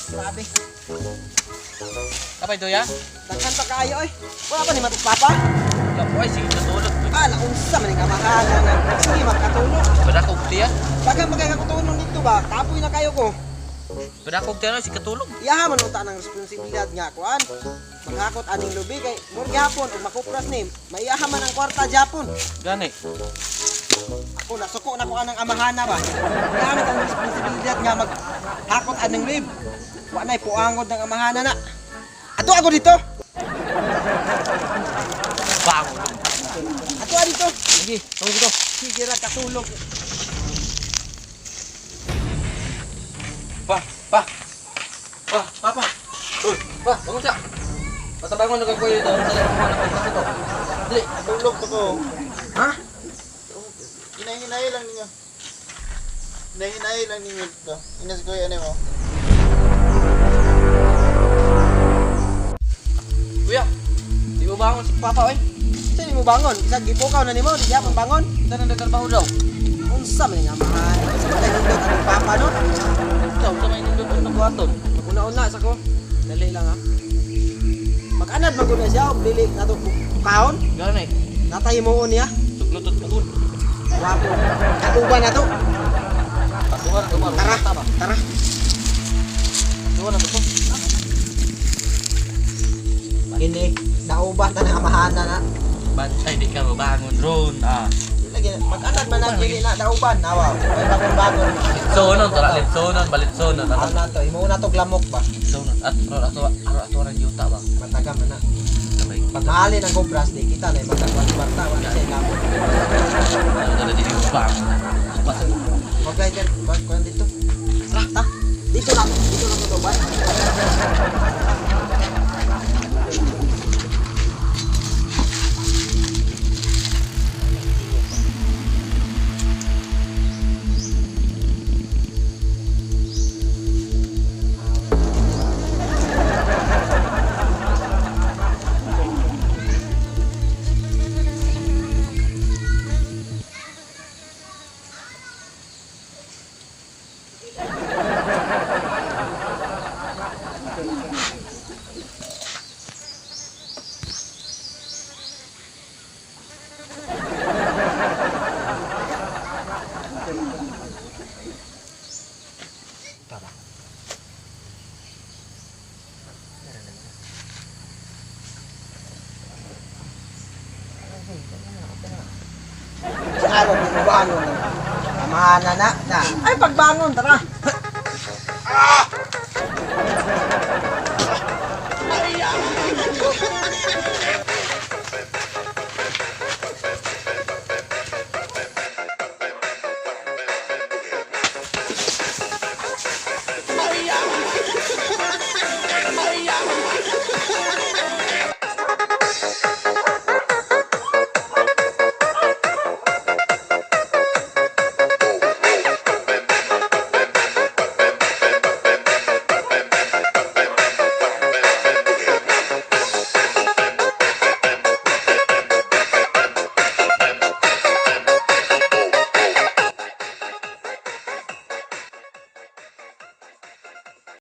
Grabe. Kapay doya? Daghan pa kaayo oy. Wala pa ni matut papa. Wala po ay, sige natulog. Naunsa man ang amahanan nga. Sige makatulog. Padakog tiya. Baga magkakatulog dito ba? Kapoy na kayo ko. Padakog tiya na, sige katulog. Iyaha man unta ng responsibilidad nga kuan. Maghakot aning lubi kay mur gyapon ug makupras ni. Maiyaha man ang kwarta gyapon. Gani. Ako nasuko na ko anang amahana ba. Gamit ang responsibilidad nga maghakot aning lib. Wa nay puangod ng amahana na. Ato ako dito. Bago. Ato dito. Sige, tunggu dito. Sige ra katulog. Pa. Uy, pa, bangun siya. Basta bangun na kayo dito. Sali mo na pagkas ito. Dali. Tulog ako. Ha? Hinahinay lang ninyo. Hinahinay lang ninyo ito. Inas ko yan mo. Kuya, di mo bangun si Papa, oy. Sino mo bangon? Isa gipukaw na nimo, di gyapon bangon. Ito na nagtrabaho daw. Unsa man nga amahana? Sa balay nindot ang papa no? Ikaw, sa may nindot ng buhaton. Maguna-una sa ko. Dali lang ha. Mag-anad maguna siya, og dili nato kaon. Gani. Natay mo niya. Suglutot pagod. Wapo. Katuban na to. Patuhan, tuman. Tara, Tama. tara. Patuhan na to. Gini, naubat na ng amahana na. Bantay, di ka mabangon ron. Lagi, mag-anad man ang gini na nauban. Nawa, may bagon-bagon. Litsonon, tara, litsonon, balitsonon. Ano na to, imo na to glamok ba? Litsonon. At ato ang yuta ba? Matagam na na. Sabay. Pag mahalin ang gobras, di kita na yung magkakwarta. Wala siya glamok. Ano na din yung bang. Mag-guide yan, dito. Tara, ta. Dito lang to ba? Sa araw, di mo bangon. Amahana na. Ay, pagbangon, tara.